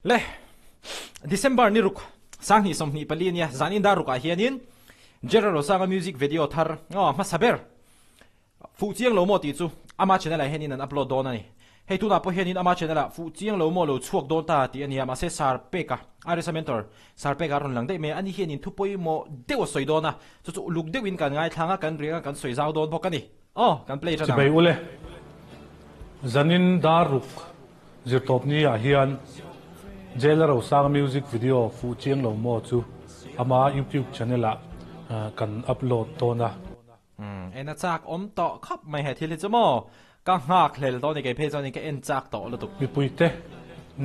Le December ni ruk sang ni som ni pali nia zanin da ruka hianin Lalrosanga music video thar hmasa ber fu chiang lo mo ti chu ama channel a hianin an upload don ani hei tu na po hianin ama channel a fu chiang lo mo lo chuak don ta ti ania ma se sar peka ADVERTISEMENT sar peka ron lang dei me ani hianin thu poi mo dewa soi dona chu luk dewin kan ngai thanga kan ringa kan soi zau don bokani kan play chana bai ule zanin da ruk zirtop ni a hian Lalrosanga music video fu chiang lo mo chu ama YouTube channel a kan upload tona ena chak om to khap mai he thil chmo ka ngak hlel to ni ke phe chani ke en chak to lo tu mi puite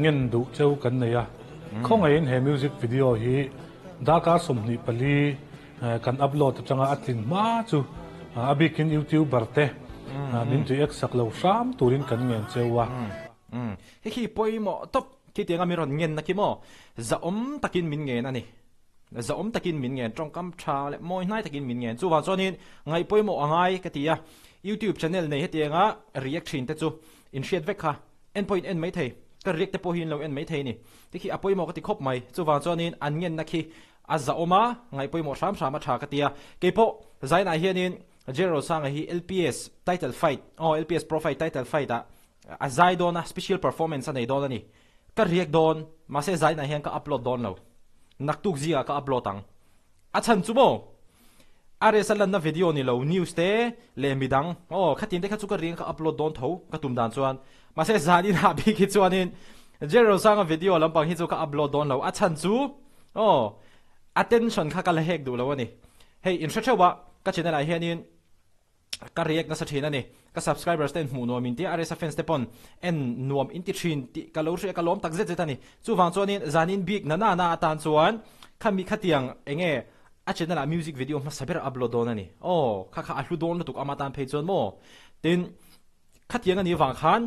ngen du cheu kan nei a khong in he music video hi da ka som ni pali kan upload changa atlin ma chu abikin YouTuber te nin tu ek sak lo sam turin kan ngen chewa hi poi mo top ki tianga mi ron ngenna ki mo za om takin min ngen ani za om takin min ngen trong kam tha le moi nai takin min ngen chu wa chonin ngai poi mo angai ka tia YouTube channel nei hetianga reaction te chu in shit vek kha en point en mai thei ka react te po hin lo en mai thei ni tikhi apoi mo ka ti khop mai chu wa chonin an ngen na khi a za oma ngai poi mo sam sama tha ka tia ke po zaina hianin Lalrosanga hi LPS title fight LPS pro fight title fight a zai dona special performance anei don ani ka react don ma se zai na hian ka upload don lo naktuk zia ka upload tang achan chumo are salan na video ni lo news te le midang khatin te kha chu ka ring ka upload don tho ka tum dan chuan ma se zani na bi ki chuanin Lalrosanga video lampang hi chu ka upload don lo achan chu attention kha ka la hek du lo ani hey in shachawa ka channel a hianin ka react na sa thina ni ka subscribers ten mu no min ti are sa fans te pon en nuam in ti thin ti ka lo hre ka lom tak zet zetani chu wang chuanin zanin big na atan chuan khami khatiang enge a channel a music video ma saber upload don ani kha a hlu don lutuk amatan phe chon mo tin khatiang ani wang khan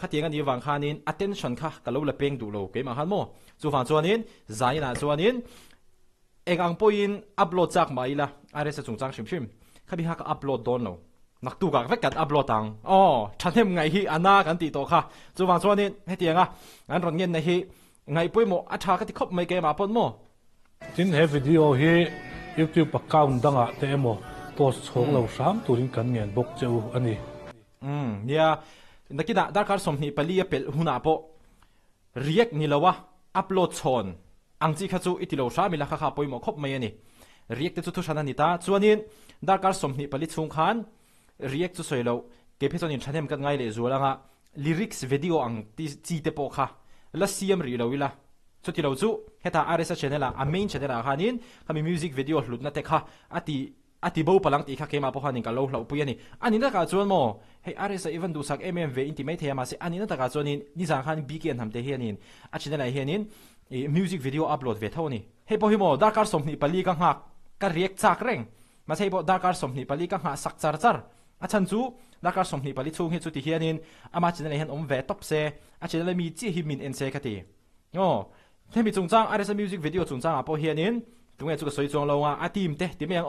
khatiang ani wang khanin attention kha ka lo la peng du lo ke ma han mo chu wang chuanin zaina chuanin engang poin upload chak mai la are sa chungchang shim khabi ha ka upload don lo naktu ka vek kat upload tang thathem ngai hi ana kan ti to kha chuwang chuanin hetianga an ron ngen na hi ngai poimo atha ka ti khop mai ke ma pon mo tin he video hi YouTube account danga te emo post chhong lo sam turin kan ngen bok cheu ani nia nakina darkar somni pali pel huna po react ni lawa upload chon angchi kha chu itilo sha mila kha poimo khop mai ani react te chu thu shana ni ta chuanin darkar somni pali chung khan react chu soilo ke phechon in thanem kan ngai le zulanga lyrics video ang ti chi te po kha la cm ri lo wila chuti lo chu heta RS channel a main channel a khanin kami music video hlutna te kha ati bo palang ti kha kema po hanin ka lo hlau pui ani ani na ka chuan mo hey RS even du sak mmv intimate he ma se ani na ta ka chuanin ni jang khan bkn hamte hianin a channel a hianin music video upload ve thoni hey po hi mo darkar somni pali ka hak ka react chak reng ma sei bo darkar somni pali ka ha sak char achan chu darkar somni pali chung hi chu ti hianin ama channel hian om ve top se a channel mi chi hi min en se ka ti themi chungchang RS music video chungchang a po hianin tunge chu ka soi chong lo nga a team te ti meng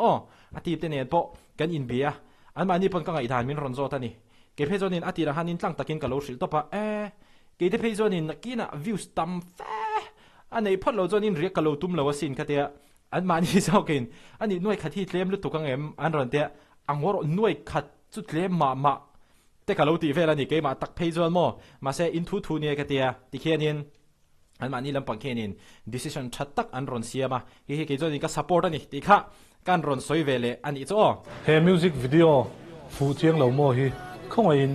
a team te nen po kan in bia an mani pon ka ngai dan min ron zo ta ni ke phe zonin ati ra hanin tlang takin ka lo shil to pa ke te phe zonin nakina views tam fe anei phot lo zonin re ka lo tum lo sin ka te an mani zaukin ani noi khathi tlem lu tukang em an ron te angor noi khat chu tlem ma te ka lo ti ve la ni ke ma tak phe zon mo ma se in thu ne ka te ti khianin an mani lam pangkhenin decision thattak an ron siama hi ke zoni ka support ani ti kha kan ron soi vele ani cho he music video fu chiang lo mo hi khong in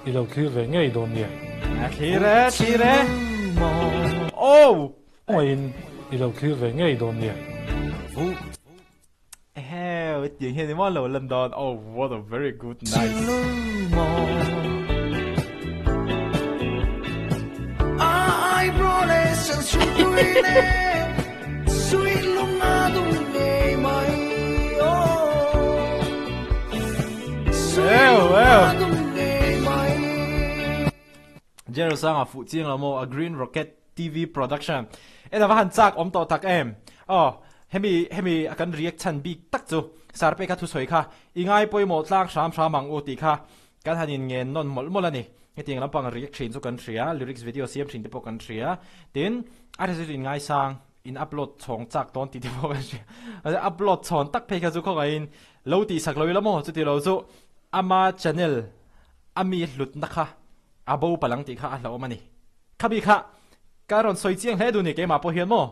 ilo clear ve ngei don ni thire khong in ilo clear ve ngei don ni tiếng hiền mà lâu London what a very good night ai brole san suine sui lunga dung nei mai Lalrosanga phụ chiang là mo a Green Rocket TV production ena va han chak om to tak em hemi akan reaction big tak chu sarpe ka thu soi kha ingai poimo tlak sam ang uti kha kan hanin ngen non mol molani heting lampang reaction chu kan thria lyrics video cm thin te po kan thria tin ara zu in ngai sang in upload chong chak ton ti bo ka shi upload chon tak phe ka zu kho in lo ti sak loi lamo chu ti lo zu ama channel ami hlut na kha abo palang ti kha a lo mani khabi kha karon soi chiang he du ni ke ma po hian mo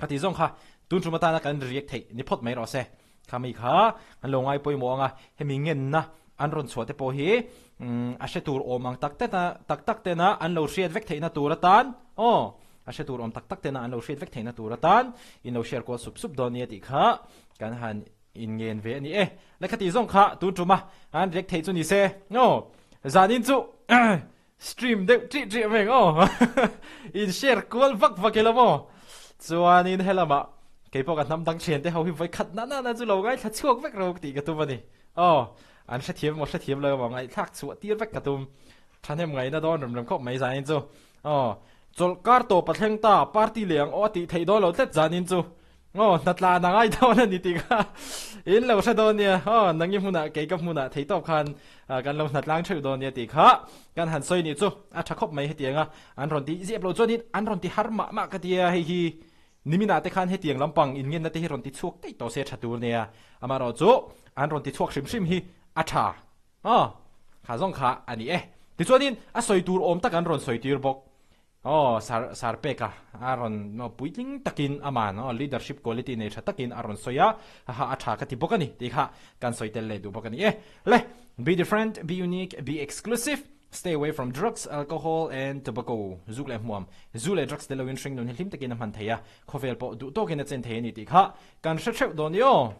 ati zong kha tun chu mata na kan react thei ni phot mai ro se khami kha an lo ngai poi mo nga hemi ngen na an ron chhuate po hi a she tur omang tak te na an lo riat vek theina turatan a she tur om tak te na an lo riat vek theina turatan in lo share ko sup don ni ti kha kan han in ngen ve ni la khati zong kha tun chu ma an react thei chu ni se zanin chu stream de tri meng in share kol vak elamo chuan in helama keipo kan nam dang chen te ho hi vai khat na chu lo gai thla chuak vek ro ti ka tu mani an sa thiam lo wa ngai thak chu tir vek ka tum thanem ngai na don ram khop mai zain chu chol kar to pathleng ta party leng ti thei do lo tet zanin chu natla na ngai do na ni ti ka in lo sa do nia nangi huna ke ka huna thei top khan kan lo natlang theu do nia ti kha kan han soi ni chu a thakop mai hetianga an ron ti zep lo chonin an ron ti har ma ka tia hi nimina te khan hetiang lampang in ngen na te ron ti chuak te to se thatur nia amaro chu an ron ti chuak sim hi atha kha zong kha ani ti chonin a soi tur om tak an ron soi tir bok sar peka aron no puiting takin aman leadership quality ne tha takin aron soya ha atha ka ti bokani ti kha kan soitel le du bokani le be different, be unique, be exclusive, stay away from drugs, alcohol and tobacco zule muam zule drugs de lo in string non hlim takin man thaya khovel po du to ken chen the ni ti kha kan shacheu don yo